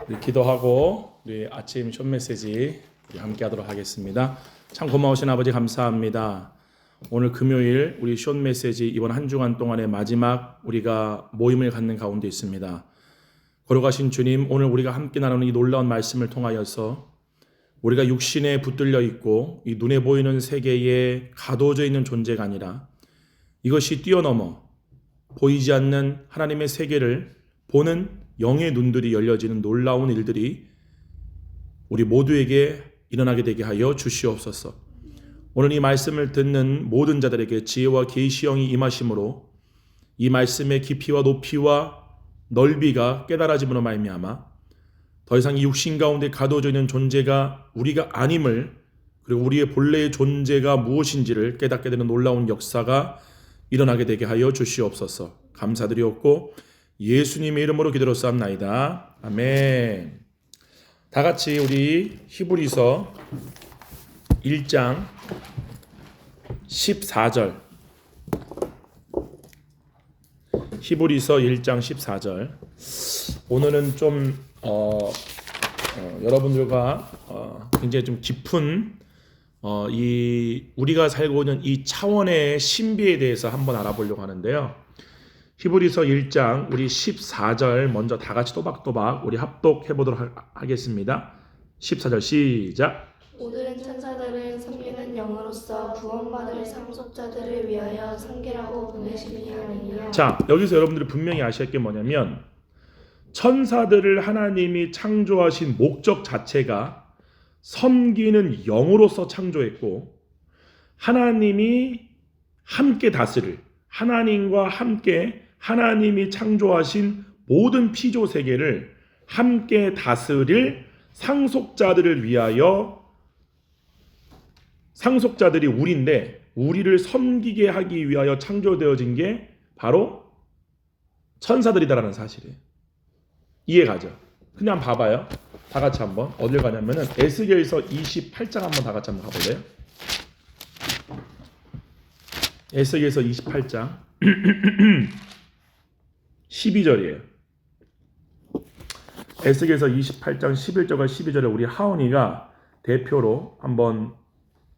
우리 기도하고 우리 아침 숏 메시지 함께 하도록 하겠습니다. 참 고마우신 아버지 감사합니다. 오늘 금요일 우리 숏 메시지 이번 한 주간 동안의 마지막 우리가 모임을 갖는 가운데 있습니다. 걸어가신 주님, 오늘 우리가 함께 나누는 이 놀라운 말씀을 통하여서 우리가 육신에 붙들려 있고 이 눈에 보이는 세계에 가둬져 있는 존재가 아니라 이것이 뛰어넘어 보이지 않는 하나님의 세계를 보는 영의 눈들이 열려지는 놀라운 일들이 우리 모두에게 일어나게 되게 하여 주시옵소서. 오늘 이 말씀을 듣는 모든 자들에게 지혜와 계시의 영이 임하심으로 이 말씀의 깊이와 높이와 넓이가 깨달아짐으로 말미암아 더 이상 이 육신 가운데 가둬져 있는 존재가 우리가 아님을, 그리고 우리의 본래의 존재가 무엇인지를 깨닫게 되는 놀라운 역사가 일어나게 되게 하여 주시옵소서. 감사드리옵고 예수님의 이름으로 기도로싸움나이다. 아멘. 다 같이 우리 히브리서 1장 14절, 히브리서 1장 14절. 오늘은 좀 여러분들과 굉장히 좀 깊은 이 우리가 살고 있는 이 차원의 신비에 대해서 한번 알아보려고 하는데요. 히브리서 1장 우리 14절 먼저 다 같이 또박또박 우리 합독해 보도록 하겠습니다. 14절 시작. 모든 천사들을 섬기는 영으로서 구원받을 상속자들을 위하여 섬기라고 보내심이 아니냐. 자, 여기서 여러분들이 분명히 아셔야 할 게 뭐냐면 천사들을 하나님이 창조하신 목적 자체가 섬기는 영으로서 창조했고, 하나님이 함께 다스릴, 하나님과 함께 하나님이 창조하신 모든 피조 세계를 함께 다스릴 상속자들을 위하여, 상속자들이 우리인데 우리를 섬기게 하기 위하여 창조되어진 게 바로 천사들이다라는 사실이에요. 이해가죠? 그냥 봐봐요. 다 같이 한번 어딜 가냐면은 에스겔서 28장 한번 다 같이 한번 가볼래요? 에스겔서 28장 12절이에요. 에스겔서 28장 11절과 12절에 우리 하은이가 대표로 한번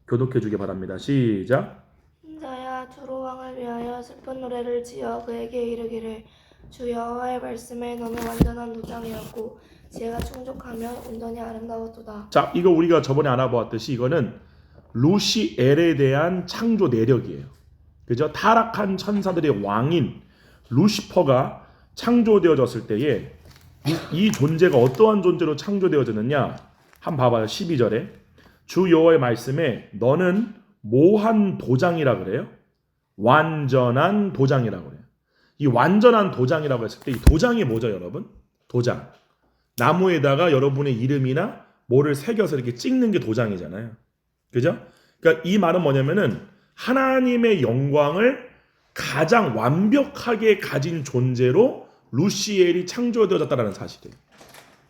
교독해 주기 바랍니다. 시작. 인자야 두로 왕을 위하여 슬픈 노래를 지어 그에게 이르기를 주 여호와의 말씀에 너는 완전한 도장이었고 지혜가 충족하며 온전히 아름다웠도다. 자, 이거 우리가 저번에 알아보았듯이 이거는 루시엘에 대한 창조 내력이에요. 그죠? 타락한 천사들의 왕인 루시퍼가 창조되어졌을 때에 이 존재가 어떠한 존재로 창조되어졌느냐? 한번 봐봐요. 12절에 주 여호와의 말씀에 너는 모한 도장이라 그래요. 완전한 도장이라고 그래요. 이 완전한 도장이라고 했을 때 이 도장이 뭐죠, 여러분? 도장. 나무에다가 여러분의 이름이나 뭐를 새겨서 이렇게 찍는 게 도장이잖아요. 그죠? 그러니까 이 말은 뭐냐면은 하나님의 영광을 가장 완벽하게 가진 존재로 루시엘이 창조되어졌다는 사실이에요.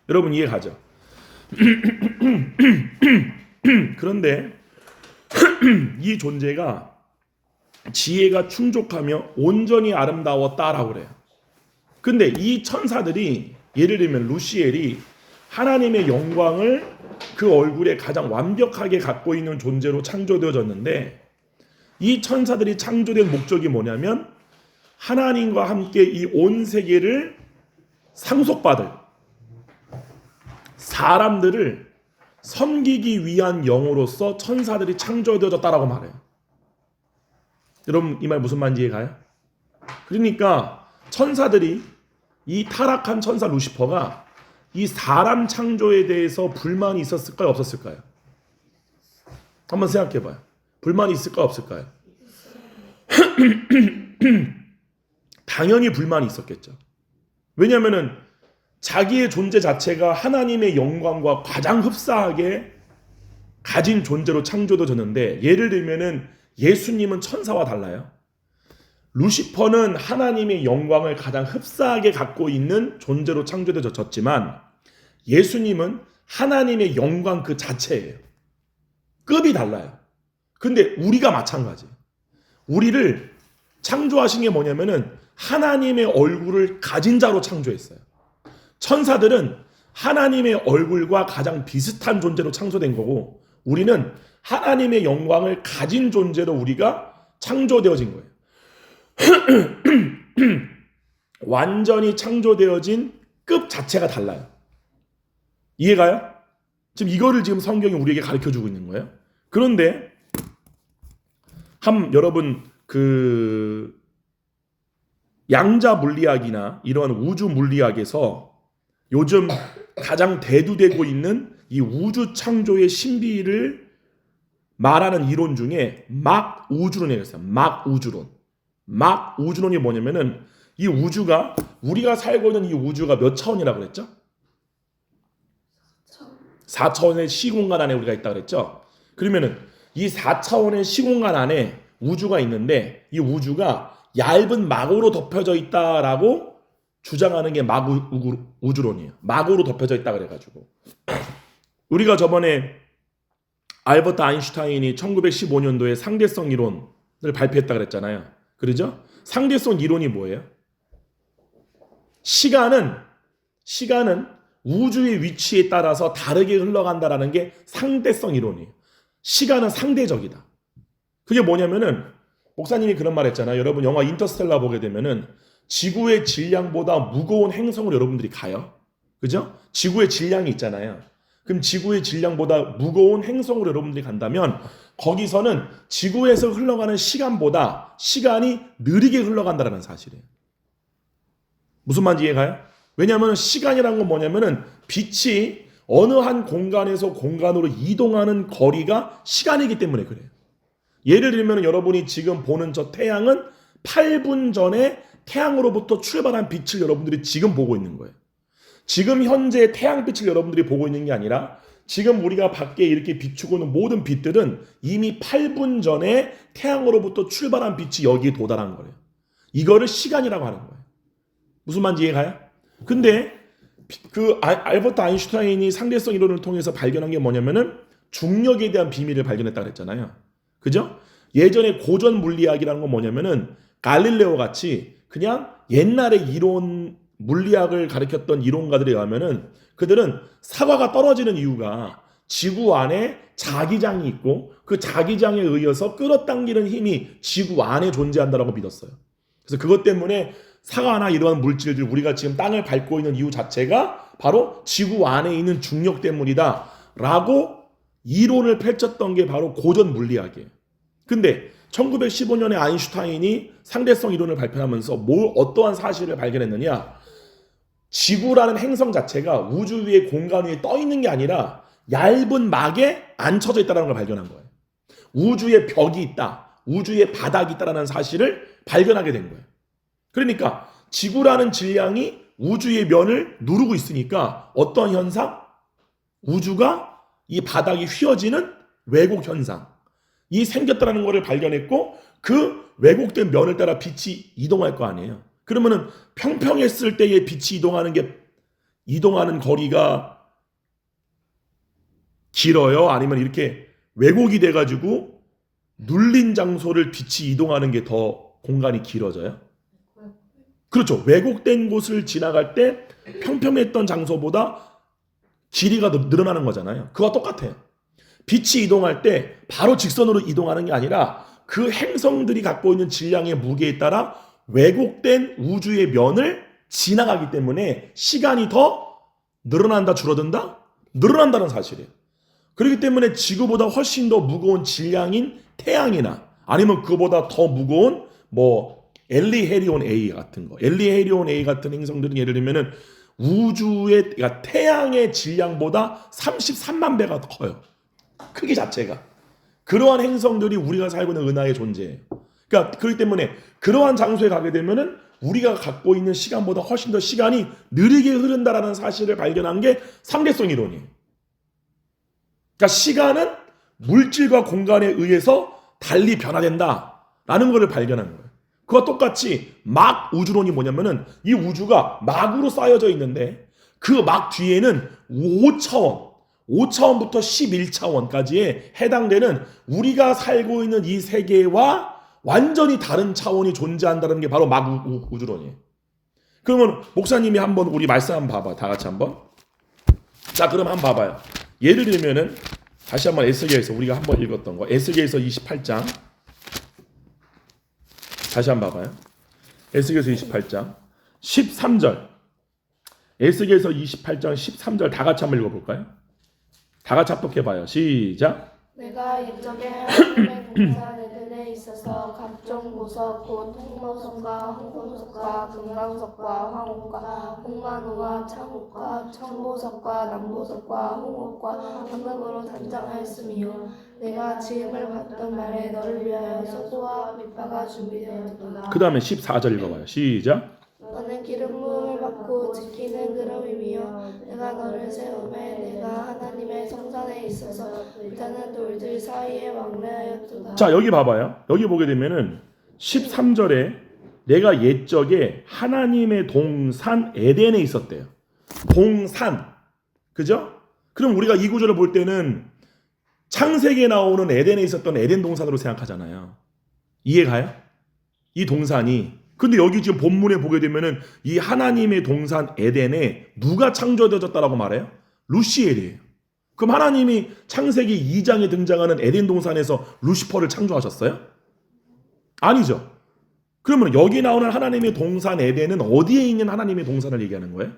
여러분 이해가죠? 그런데 이 존재가 지혜가 충족하며 온전히 아름다웠다라고 그래요. 근데 이 천사들이, 예를 들면 루시엘이 하나님의 영광을 그 얼굴에 가장 완벽하게 갖고 있는 존재로 창조되어졌는데, 이 천사들이 창조된 목적이 뭐냐면 하나님과 함께 이 온 세계를 상속받을 사람들을 섬기기 위한 영으로서 천사들이 창조되어졌다라고 말해요. 여러분 이 말 무슨 말인지 이해가요? 그러니까 천사들이, 이 타락한 천사 루시퍼가 이 사람 창조에 대해서 불만이 있었을까요? 없었을까요? 한번 생각해봐요. 불만이 있을까요? 없을까요? 당연히 불만이 있었겠죠. 왜냐하면 자기의 존재 자체가 하나님의 영광과 가장 흡사하게 가진 존재로 창조되어졌는데, 예를 들면은 예수님은 천사와 달라요. 루시퍼는 하나님의 영광을 가장 흡사하게 갖고 있는 존재로 창조되어졌지만 예수님은 하나님의 영광 그 자체예요. 급이 달라요. 근데 우리가 마찬가지예요. 우리를 창조하신 게 뭐냐면은 하나님의 얼굴을 가진 자로 창조했어요. 천사들은 하나님의 얼굴과 가장 비슷한 존재로 창조된 거고 우리는 하나님의 영광을 가진 존재로 우리가 창조되어진 거예요. 완전히 창조되어진 급 자체가 달라요. 이해가요? 지금 이거를 지금 성경이 우리에게 가르쳐주고 있는 거예요. 그런데 여러분 양자 물리학이나 이러한 우주 물리학에서 요즘 가장 대두되고 있는 이 우주 창조의 신비를 말하는 이론 중에 막 우주론이라고 있어요. 막 우주론. 막 우주론이 뭐냐면은 이 우주가 우리가 살고 있는 이 우주가 몇 차원이라고 그랬죠? 4차원의 시공간 안에 우리가 있다고 그랬죠? 그러면은 이 4차원의 시공간 안에 우주가 있는데 이 우주가 얇은 막으로 덮여져 있다라고 주장하는 게 막 우주론이에요. 막으로 덮여져 있다 그래가지고 우리가 저번에 알버트 아인슈타인이 1915년도에 상대성 이론을 발표했다 그랬잖아요. 그러죠? 상대성 이론이 뭐예요? 시간은 우주의 위치에 따라서 다르게 흘러간다라는 게 상대성 이론이에요. 시간은 상대적이다. 그게 뭐냐면은 목사님이 그런 말 했잖아요. 여러분 영화 인터스텔라 보게 되면은 지구의 질량보다 무거운 행성으로 여러분들이 가요. 그죠? 지구의 질량이 있잖아요. 그럼 지구의 질량보다 무거운 행성으로 여러분들이 간다면 거기서는 지구에서 흘러가는 시간보다 시간이 느리게 흘러간다는 사실이에요. 무슨 말인지 이해가요? 왜냐하면 시간이라는 건 뭐냐면은 빛이 어느 한 공간에서 공간으로 이동하는 거리가 시간이기 때문에 그래요. 예를 들면 여러분이 지금 보는 저 태양은 8분 전에 태양으로부터 출발한 빛을 여러분들이 지금 보고 있는 거예요. 지금 현재 태양빛을 여러분들이 보고 있는 게 아니라 지금 우리가 밖에 이렇게 비추고 있는 모든 빛들은 이미 8분 전에 태양으로부터 출발한 빛이 여기에 도달한 거예요. 이거를 시간이라고 하는 거예요. 무슨 말인지 이해가요? 근데 알버트 아인슈타인이 상대성 이론을 통해서 발견한 게 뭐냐면은 중력에 대한 비밀을 발견했다고 그랬잖아요. 그죠? 예전에 고전 물리학이라는 건 뭐냐면은 갈릴레오 같이 그냥 옛날에 이론 물리학을 가르쳤던 이론가들에 의하면은 그들은 사과가 떨어지는 이유가 지구 안에 자기장이 있고 그 자기장에 의해서 끌어당기는 힘이 지구 안에 존재한다라고 믿었어요. 그래서 그것 때문에 사과나 이러한 물질들 우리가 지금 땅을 밟고 있는 이유 자체가 바로 지구 안에 있는 중력 때문이다라고 이론을 펼쳤던 게 바로 고전 물리학이에요. 근데 1915년에 아인슈타인이 상대성 이론을 발표하면서 어떠한 사실을 발견했느냐? 지구라는 행성 자체가 우주 위에 공간 위에 떠 있는 게 아니라 얇은 막에 앉혀져 있다는 걸 발견한 거예요. 우주에 벽이 있다. 우주에 바닥이 있다는 사실을 발견하게 된 거예요. 그러니까 지구라는 질량이 우주의 면을 누르고 있으니까 어떤 현상? 우주가 이 바닥이 휘어지는 왜곡 현상. 이 생겼다는 것을 발견했고 그 왜곡된 면을 따라 빛이 이동할 거 아니에요. 그러면은 평평했을 때의 빛이 이동하는 거리가 길어요? 아니면 이렇게 왜곡이 돼가지고 눌린 장소를 빛이 이동하는 게 더 공간이 길어져요? 그렇죠. 왜곡된 곳을 지나갈 때 평평했던 장소보다 길이가 늘어나는 거잖아요. 그와 똑같아요. 빛이 이동할 때 바로 직선으로 이동하는 게 아니라 그 행성들이 갖고 있는 질량의 무게에 따라 왜곡된 우주의 면을 지나가기 때문에 시간이 더 늘어난다, 줄어든다? 늘어난다는 사실이에요. 그렇기 때문에 지구보다 훨씬 더 무거운 질량인 태양이나 아니면 그보다 더 무거운 엘리헤리온 A 같은 거. 엘리헤리온 A 같은 행성들은 예를 들면은 그러니까 태양의 질량보다 33만 배가 더 커요. 크기 자체가. 그러한 행성들이 우리가 살고 있는 은하의 존재예요. 그러니까 그렇기 때문에 그러한 장소에 가게 되면은 우리가 갖고 있는 시간보다 훨씬 더 시간이 느리게 흐른다라는 사실을 발견한 게 상대성 이론이에요. 그러니까 시간은 물질과 공간에 의해서 달리 변화된다라는 것을 발견한 거예요. 그와 똑같이 막 우주론이 뭐냐면은 이 우주가 막으로 쌓여져 있는데 그 막 뒤에는 5차원부터 11차원까지에 해당되는 우리가 살고 있는 이 세계와 완전히 다른 차원이 존재한다는 게 바로 막 우주론이에요. 그러면 목사님이 한번 우리 말씀 한번 봐봐. 다 같이 한번. 자, 그럼 한번 봐봐요. 예를 들면은 다시 한번 에스겔서 우리가 한번 읽었던 거 에스겔서 28장 다시 한번 봐봐요. 에스겔서 28장 13절 에스겔서 28장 13절 다 같이 한번 읽어볼까요? 다 같이 합독해봐요. 시작. 내가 옛적에 하나님의 동산 에덴에 있어서 각종 보석 곧 홍모석과 홍보석과 금강석과 황옥과 홍만호와 창옥과 청보석과 남보석과 홍옥과 황금으로 단장하였으며 내가 지음을 받던 말에 너를 위하여 소고와 밑바가 준비되었도다. 그 다음에 14절 읽어봐요. 시작. 너는 기름 부음을 받고 지키는 그름이며 내가 너를 세우매 내가 하나님의 성산에 있어서 불타는 돌들 사이에 왕래하였도다. 자, 여기 봐봐요. 여기 보게 되면은 13절에 내가 옛적에 하나님의 동산 에덴에 있었대요. 동산. 그죠? 그럼 우리가 이 구절을 볼 때는 창세기에 나오는 에덴에 있었던 에덴 동산으로 생각하잖아요. 이해가요? 이 동산이. 근데 여기 지금 본문에 보게 되면은 이 하나님의 동산 에덴에 누가 창조되어졌다라고 말해요? 루시엘이에요. 그럼 하나님이 창세기 2장에 등장하는 에덴 동산에서 루시퍼를 창조하셨어요? 아니죠. 그러면 여기 나오는 하나님의 동산 에덴은 어디에 있는 하나님의 동산을 얘기하는 거예요?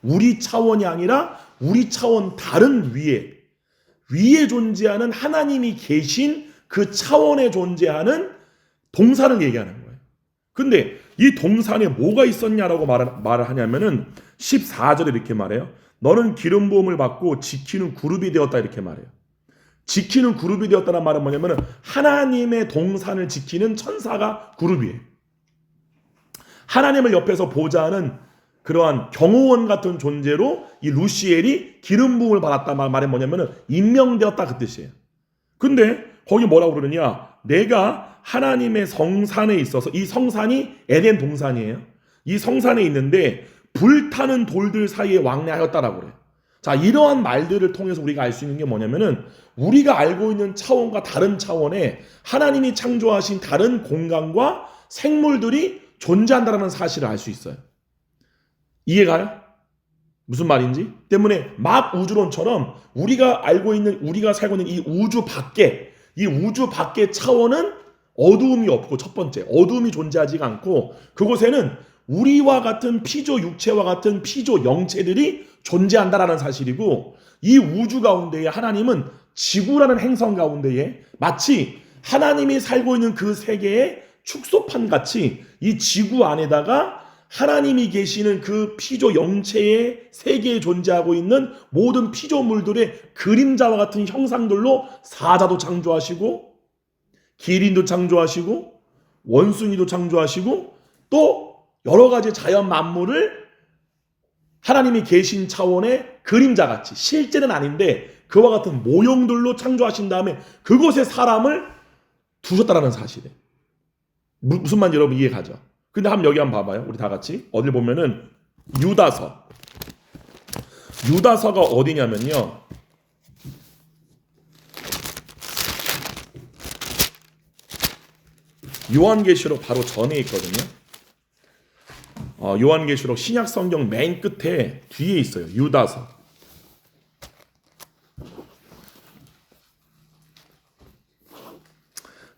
우리 차원이 아니라 우리 차원 다른 위에 존재하는 하나님이 계신 그 차원에 존재하는 동산을 얘기하는 거예요. 근데 이 동산에 뭐가 있었냐라고 말을 하냐면은 14절에 이렇게 말해요. 너는 기름 부음을 받고 지키는 그룹이 되었다 이렇게 말해요. 지키는 그룹이 되었다는 말은 뭐냐면은 하나님의 동산을 지키는 천사가 그룹이에요. 하나님을 옆에서 보좌하는 그러한 경호원 같은 존재로 이 루시엘이 기름 부음을 받았다는 말은 뭐냐면은 임명되었다 그 뜻이에요. 근데 거기 뭐라고 그러느냐? 내가 하나님의 성산에 있어서 이 성산이 에덴 동산이에요. 이 성산에 있는데 불타는 돌들 사이에 왕래하였다라고 그래요. 자, 이러한 말들을 통해서 우리가 알 수 있는 게 뭐냐면은 우리가 알고 있는 차원과 다른 차원에 하나님이 창조하신 다른 공간과 생물들이 존재한다는 사실을 알 수 있어요. 이해가요? 무슨 말인지? 때문에 막 우주론처럼 우리가 알고 있는 우리가 살고 있는 이 우주 밖의 차원은 어두움이 없고 첫 번째 어두움이 존재하지가 않고 그곳에는 우리와 같은 피조 육체와 같은 피조 영체들이 존재한다라는 사실이고 이 우주 가운데에 하나님은 지구라는 행성 가운데에 마치 하나님이 살고 있는 그 세계의 축소판 같이 이 지구 안에다가 하나님이 계시는 그 피조 영체의 세계에 존재하고 있는 모든 피조물들의 그림자와 같은 형상들로 사자도 창조하시고 기린도 창조하시고 원숭이도 창조하시고 또 여러 가지 자연 만물을 하나님이 계신 차원의 그림자같이 실제는 아닌데 그와 같은 모형들로 창조하신 다음에 그곳에 사람을 두셨다라는 사실이에요. 무슨 말인지 여러분 이해가죠? 근데 여기 한번 봐봐요. 우리 다 같이 어딜 보면은 유다서가 어디냐면요. 요한계시록 바로 전에 있거든요. 요한계시록 신약성경 맨 끝에 뒤에 있어요. 유다서.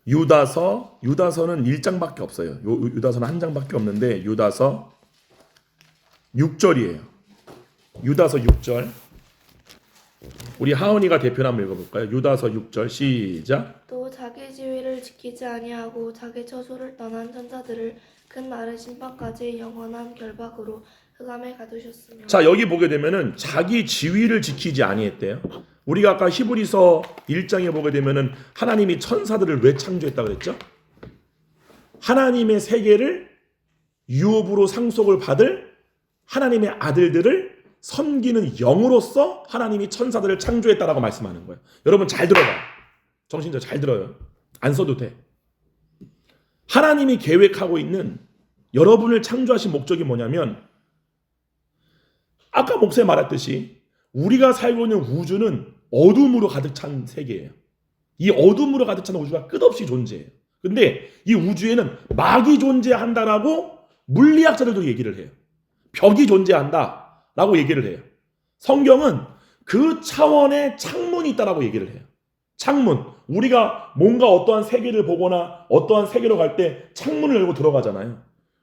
유다서는 1장밖에 없어요. 유다서는 한 장밖에 없는데 유다서 6절이에요. 유다서 6절. 우리 하은이가 대표 한번 읽어볼까요? 유다서 6절 시작. 또 자기 지위를 지키지 아니하고 자기 처소를 떠난 천사들을 큰 날의 심판까지 영원한 결박으로 흑암에 가두셨으며. 자, 여기 보게 되면은 자기 지위를 지키지 아니했대요. 우리가 아까 히브리서 1장에 보게 되면은 하나님이 천사들을 왜 창조했다 그랬죠? 하나님의 세계를 유업으로 상속을 받을 하나님의 아들들을 섬기는 영으로서 하나님이 천사들을 창조했다라고 말씀하는 거예요. 여러분 잘 들어봐요. 정신적 잘 들어요. 안 써도 돼. 하나님이 계획하고 있는 여러분을 창조하신 목적이 뭐냐면 아까 목사님 말했듯이 우리가 살고 있는 우주는 어둠으로 가득 찬 세계예요. 이 어둠으로 가득 찬 우주가 끝없이 존재해요. 근데 이 우주에는 막이 존재한다라고 물리학자들도 얘기를 해요. 벽이 존재한다라고 얘기를 해요. 성경은 그 차원의 창문이 있다라고 얘기를 해요. 창문. 우리가 뭔가 어떠한 세계를 보거나 어떠한 세계로 갈 때 창문을 열고 들어가잖아요.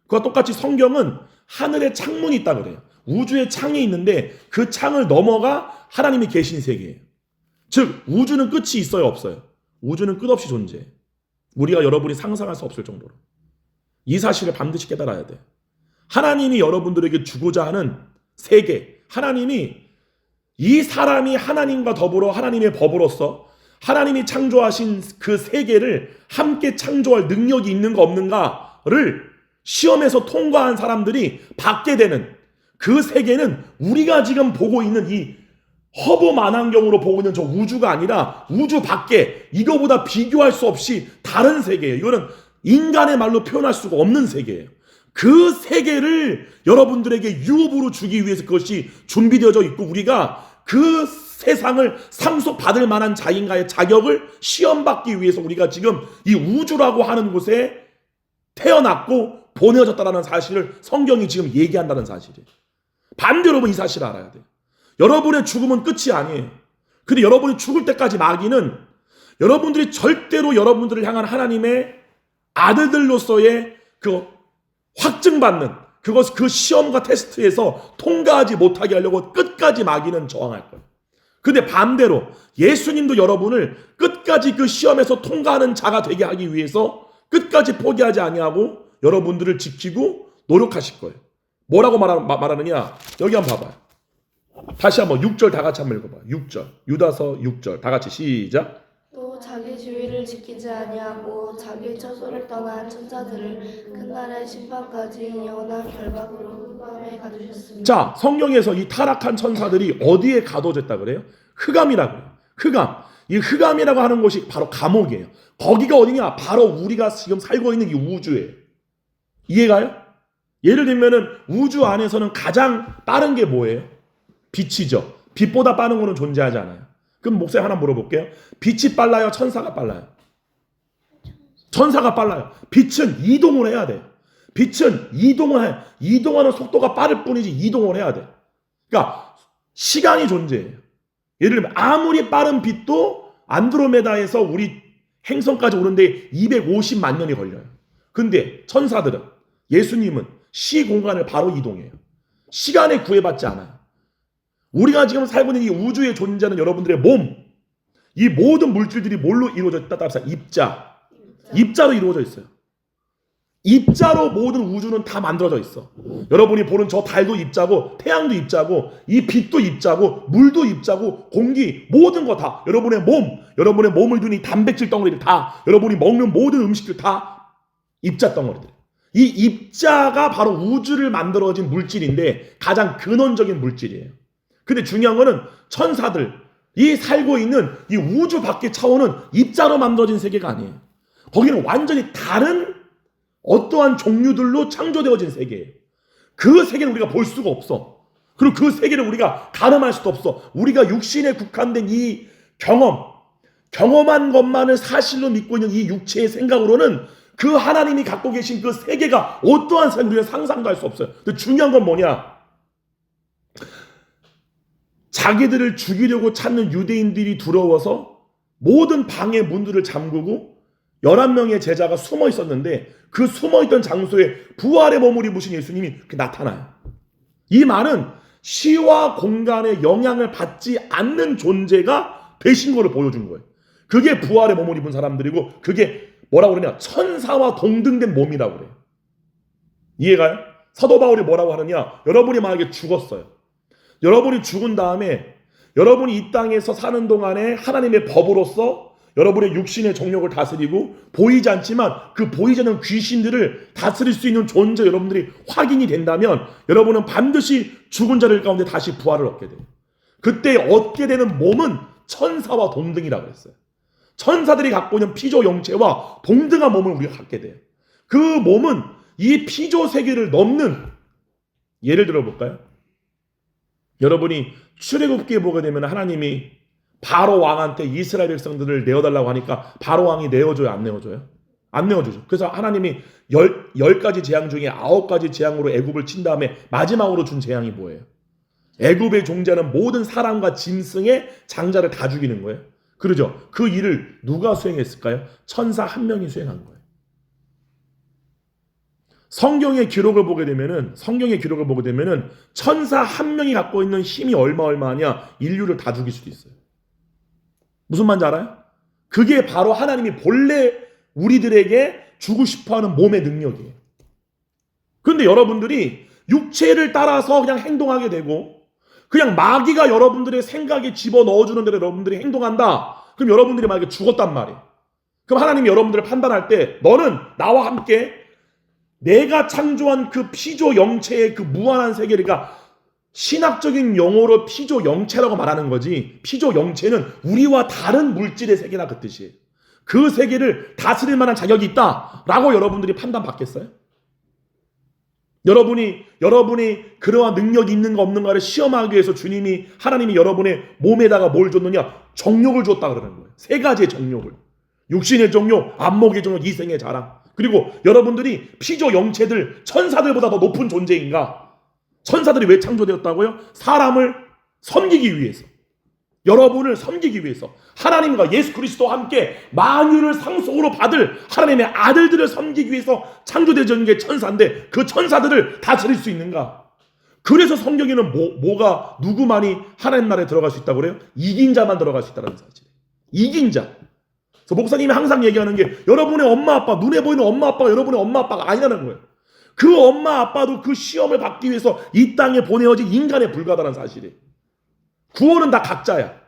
그와 똑같이 성경은 하늘에 창문이 있다 그래요. 우주에 창이 있는데 그 창을 넘어가 하나님이 계신 세계예요. 즉 우주는 끝이 있어요, 없어요? 우주는 끝없이 존재해요. 우리가 여러분이 상상할 수 없을 정도로. 이 사실을 반드시 깨달아야 돼요. 하나님이 여러분들에게 주고자 하는 세계, 하나님이 이 사람이 하나님과 더불어 하나님의 법으로서 하나님이 창조하신 그 세계를 함께 창조할 능력이 있는가 없는가를 시험에서 통과한 사람들이 받게 되는 그 세계는 우리가 지금 보고 있는 이 허브 만환경으로 보고 있는 저 우주가 아니라 우주 밖에 이거보다 비교할 수 없이 다른 세계예요. 이거는 인간의 말로 표현할 수가 없는 세계예요. 그 세계를 여러분들에게 유업으로 주기 위해서 그것이 준비되어져 있고 우리가 그 세상을 상속받을 만한 자인가의 자격을 시험받기 위해서 우리가 지금 이 우주라고 하는 곳에 태어났고 보내졌다는 사실을 성경이 지금 얘기한다는 사실이에요. 반대로 여러분 이 사실을 알아야 돼요. 여러분의 죽음은 끝이 아니에요. 근데 여러분이 죽을 때까지 마귀는 여러분들이 절대로 여러분들을 향한 하나님의 아들들로서의 그 확증받는 그것 그 시험과 테스트에서 통과하지 못하게 하려고 끝까지 마귀는 저항할 거예요. 근데 반대로 예수님도 여러분을 끝까지 그 시험에서 통과하는 자가 되게 하기 위해서 끝까지 포기하지 아니하고 여러분들을 지키고 노력하실 거예요. 뭐라고 말하느냐? 여기 한번 봐봐요. 다시 한번 6절 다 같이 한번 읽어봐요. 6절 유다서 6절 다 같이 시작. 또 자기 주의를 지키지 아니하고 자기 처소를 떠난 천사들을 끝날의 심판까지 영원한 결박으로 흑암에 가두셨습니다. 자, 성경에서 이 타락한 천사들이 어디에 가둬졌다 그래요? 흑암이라고 해요. 흑암. 이 흑암이라고 하는 곳이 바로 감옥이에요. 거기가 어디냐? 바로 우리가 지금 살고 있는 이 우주예요. 이해가요? 예를 들면은 우주 안에서는 가장 빠른 게 뭐예요? 빛이죠. 빛보다 빠른 거는 존재하지 않아요. 그럼 목사님 하나 물어볼게요. 빛이 빨라요? 천사가 빨라요? 천사가 빨라요. 빛은 이동을 해야 돼요. 빛은 이동하는 속도가 빠를 뿐이지 이동을 해야 돼. 그러니까 시간이 존재해요. 예를 들면 아무리 빠른 빛도 안드로메다에서 우리 행성까지 오는데 250만 년이 걸려요. 근데 천사들은 예수님은 시공간을 바로 이동해요. 시간에 구애받지 않아요. 우리가 지금 살고 있는 이 우주에 존재하는 여러분들의 몸, 이 모든 물질들이 뭘로 이루어져 있다? 따라서 입자로 이루어져 있어요. 입자로 모든 우주는 다 만들어져 있어. 여러분이 보는 저 달도 입자고 태양도 입자고 이 빛도 입자고 물도 입자고 공기 모든 거 다 여러분의 몸을 두는 이 단백질 덩어리들 다 여러분이 먹는 모든 음식들 다 입자 덩어리들. 이 입자가 바로 우주를 만들어진 물질인데 가장 근원적인 물질이에요. 근데 중요한 거는 천사들, 이 살고 있는 이 우주 밖의 차원은 입자로 만들어진 세계가 아니에요. 거기는 완전히 다른 어떠한 종류들로 창조되어진 세계예요. 그 세계를 우리가 볼 수가 없어. 그리고 그 세계를 우리가 가늠할 수도 없어. 우리가 육신에 국한된 이 경험한 것만을 사실로 믿고 있는 이 육체의 생각으로는 그 하나님이 갖고 계신 그 세계가 어떠한 세계를 우리가 상상도 할 수 없어요. 근데 중요한 건 뭐냐? 자기들을 죽이려고 찾는 유대인들이 두려워서 모든 방의 문들을 잠그고 11명의 제자가 숨어 있었는데 그 숨어있던 장소에 부활의 몸을 입으신 예수님이 나타나요. 이 말은 시와 공간의 영향을 받지 않는 존재가 되신 것을 보여준 거예요. 그게 부활의 몸을 입은 사람들이고 그게 뭐라고 그러냐? 천사와 동등된 몸이라고 그래요. 이해가요? 사도 바울이 뭐라고 하느냐? 여러분이 만약에 죽었어요. 여러분이 죽은 다음에 여러분이 이 땅에서 사는 동안에 하나님의 법으로서 여러분의 육신의 정욕을 다스리고 보이지 않지만 그 보이지 않는 귀신들을 다스릴 수 있는 존재 여러분들이 확인이 된다면 여러분은 반드시 죽은 자들 가운데 다시 부활을 얻게 돼요. 그때 얻게 되는 몸은 천사와 동등이라고 했어요. 천사들이 갖고 있는 피조 영체와 동등한 몸을 우리가 갖게 돼요. 그 몸은 이 피조 세계를 넘는, 예를 들어 볼까요? 여러분이 출애굽기에 보게 되면 하나님이 바로 왕한테 이스라엘 백성들을 내어달라고 하니까 바로 왕이 내어줘요, 안 내어줘요? 안 내어주죠. 그래서 하나님이 10가지 재앙 중에 9가지 재앙으로 애굽을 친 다음에 마지막으로 준 재앙이 뭐예요? 애굽에 존재하는 모든 사람과 짐승의 장자를 다 죽이는 거예요. 그러죠. 그 일을 누가 수행했을까요? 천사 한 명이 수행한 거예요. 성경의 기록을 보게 되면은 천사 한 명이 갖고 있는 힘이 얼마냐? 인류를 다 죽일 수도 있어요. 무슨 말인지 알아요? 그게 바로 하나님이 본래 우리들에게 주고 싶어하는 몸의 능력이에요. 그런데 여러분들이 육체를 따라서 그냥 행동하게 되고 그냥 마귀가 여러분들의 생각에 집어넣어주는 대로 여러분들이 행동한다. 그럼 여러분들이 만약에 죽었단 말이에요. 그럼 하나님이 여러분들을 판단할 때 너는 나와 함께 내가 창조한 그 피조 영체의 그 무한한 세계를, 그러니까 신학적인 용어로 피조 영체라고 말하는 거지, 피조 영체는 우리와 다른 물질의 세계나 그 뜻이에요. 그 세계를 다스릴 만한 자격이 있다라고 여러분들이 판단받겠어요? 여러분이 그러한 능력이 있는가 없는가를 시험하기 위해서 하나님이 여러분의 몸에다가 뭘 줬느냐? 정욕을 줬다 그러는 거예요. 세 가지의 정욕을. 육신의 정욕, 안목의 정욕, 이생의 자랑. 그리고 여러분들이 피조 영체들, 천사들보다 더 높은 존재인가? 천사들이 왜 창조되었다고요? 사람을 섬기기 위해서. 여러분을 섬기기 위해서. 하나님과 예수 그리스도와 함께 만유를 상속으로 받을 하나님의 아들들을 섬기기 위해서 창조되어진 게 천사인데 그 천사들을 다스릴 수 있는가? 그래서 성경에는 뭐가 누구만이 하나님 나라에 들어갈 수 있다고 그래요? 이긴 자만 들어갈 수 있다는 사실. 이긴 자. 그래서 목사님이 항상 얘기하는 게 여러분의 엄마 아빠, 눈에 보이는 엄마 아빠가 여러분의 엄마 아빠가 아니라는 거예요. 그 엄마 아빠도 그 시험을 받기 위해서 이 땅에 보내어진 인간에 불과하다는 사실이에요. 구원은 다 각자야.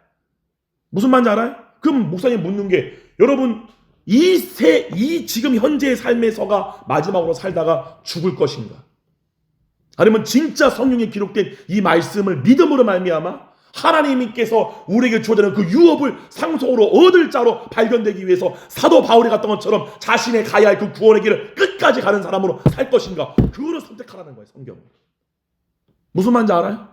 무슨 말인지 알아요? 그럼 목사님 묻는 게, 여러분 이 지금 현재의 삶에서가 마지막으로 살다가 죽을 것인가? 아니면 진짜 성경에 기록된 이 말씀을 믿음으로 말미암아 하나님께서 우리에게 주어지는 그 유업을 상속으로 얻을 자로 발견되기 위해서 사도 바울이 갔던 것처럼 자신의 가야 할 그 구원의 길을 끝까지 가는 사람으로 살 것인가? 그거를 선택하라는 거예요, 성경은. 무슨 말인지 알아요?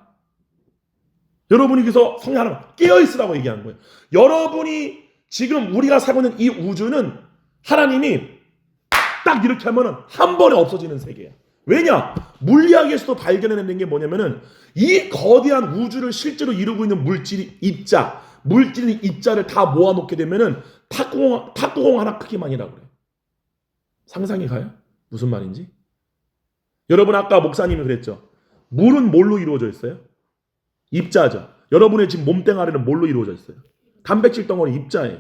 여러분이 그래서 성령 하나님 깨어있으라고 얘기하는 거예요. 여러분이 지금 우리가 살고 있는 이 우주는 하나님이 딱 이렇게 하면은 한 번에 없어지는 세계야. 왜냐? 물리학에서도 발견해낸 게 뭐냐면은 이 거대한 우주를 실제로 이루고 있는 물질인 입자를 다 모아놓게 되면은 탁구공 하나 크기만이라고 그래요. 상상이 가요? 무슨 말인지? 여러분 아까 목사님이 그랬죠. 물은 뭘로 이루어져 있어요? 입자죠. 여러분의 지금 몸뚱아리는 뭘로 이루어져 있어요? 단백질 덩어리 입자예요.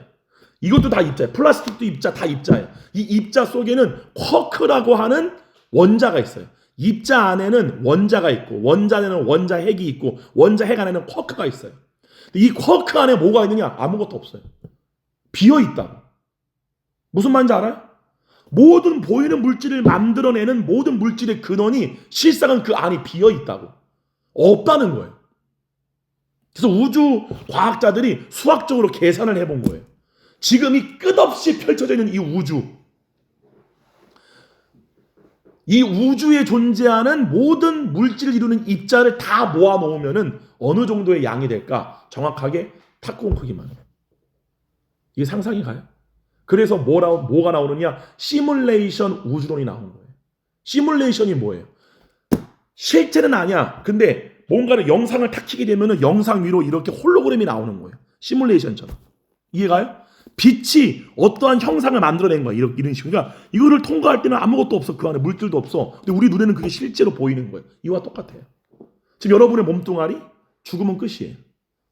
이것도 다 입자예요. 플라스틱도 입자, 다 입자예요. 이 입자 속에는 쿼크라고 하는 원자가 있어요. 입자 안에는 원자가 있고, 원자 안에는 원자핵이 있고, 원자핵 안에는 쿼크가 있어요. 이 쿼크 안에 뭐가 있느냐? 아무것도 없어요. 비어있다고. 무슨 말인지 알아요? 모든 보이는 물질을 만들어내는 모든 물질의 근원이 실상은 그 안이 비어있다고. 없다는 거예요. 그래서 우주 과학자들이 수학적으로 계산을 해본 거예요. 지금 이 끝없이 펼쳐져 있는 이 우주에 존재하는 모든 물질을 이루는 입자를 다 모아놓으면은 어느 정도의 양이 될까? 정확하게 탁구공 크기만 해요. 이게 상상이 가요? 그래서 뭐가 나오느냐? 시뮬레이션 우주론이 나오는 거예요. 시뮬레이션이 뭐예요? 실제는 아니야. 근데 뭔가를 영상을 탁 키게 되면은 영상 위로 이렇게 홀로그램이 나오는 거예요. 시뮬레이션처럼. 이해가요? 빛이 어떠한 형상을 만들어낸 거야. 이런 식으로. 그러니까 이거를 통과할 때는 아무것도 없어. 그 안에 물질도 없어. 근데 우리 눈에는 그게 실제로 보이는 거예요. 이와 똑같아요. 지금 여러분의 몸뚱아리 죽으면 끝이에요.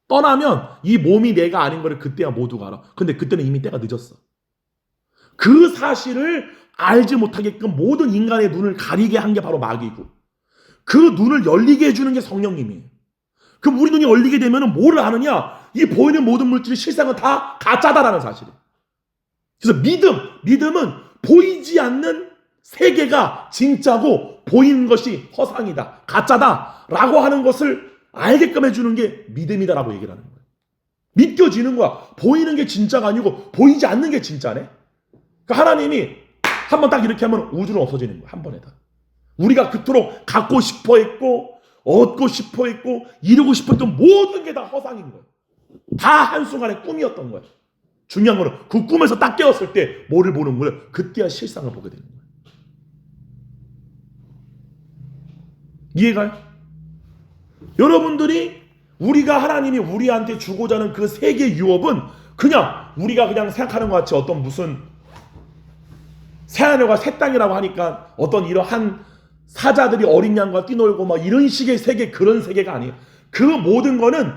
떠나면 이 몸이 내가 아닌 거를 그때야 모두가 알아. 근데 그때는 이미 때가 늦었어. 그 사실을 알지 못하게끔 모든 인간의 눈을 가리게 한 게 바로 마귀고, 그 눈을 열리게 해주는 게 성령님이에요. 그럼 우리 눈이 열리게 되면 뭐를 아느냐? 이 보이는 모든 물질이 실상은 다 가짜다라는 사실이에요. 그래서 믿음은 보이지 않는 세계가 진짜고 보이는 것이 허상이다, 가짜다라고 하는 것을 알게끔 해주는 게 믿음이다라고 얘기를 하는 거예요. 믿겨지는 거야. 보이는 게 진짜가 아니고 보이지 않는 게 진짜네. 그러니까 하나님이 한번 딱 이렇게 하면 우주는 없어지는 거야. 한 번에 다. 우리가 그토록 갖고 싶어 했고 얻고 싶어 했고 이루고 싶어 했던 모든 게 다 허상인 거예요. 다 한순간의 꿈이었던 거예요. 중요한 거는 그 꿈에서 딱 깨었을 때 뭐를 보는 거예요? 그때야 실상을 보게 되는 거예요. 이해가요? 여러분들이 우리가 하나님이 우리한테 주고자 하는 그 세계 유업은 그냥 우리가 그냥 생각하는 것 같이 어떤 무슨 새하늘과 새 땅이라고 하니까 어떤 이러한 사자들이 어린 양과 뛰놀고 막 이런 식의 세계, 그런 세계가 아니에요. 그 모든 거는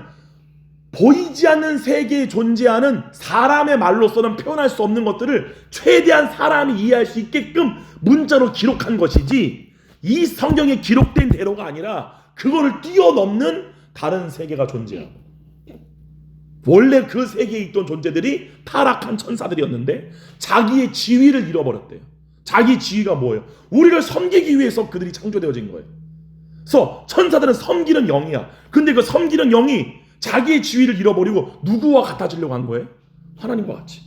보이지 않는 세계에 존재하는 사람의 말로서는 표현할 수 없는 것들을 최대한 사람이 이해할 수 있게끔 문자로 기록한 것이지, 이 성경에 기록된 대로가 아니라 그거를 뛰어넘는 다른 세계가 존재해요. 원래 그 세계에 있던 존재들이 타락한 천사들이었는데 자기의 지위를 잃어버렸대요. 자기 지위가 뭐예요? 우리를 섬기기 위해서 그들이 창조되어진 거예요. 그래서 천사들은 섬기는 영이야. 근데 그 섬기는 영이 자기의 지위를 잃어버리고 누구와 같아지려고 한 거예요? 하나님과 같이.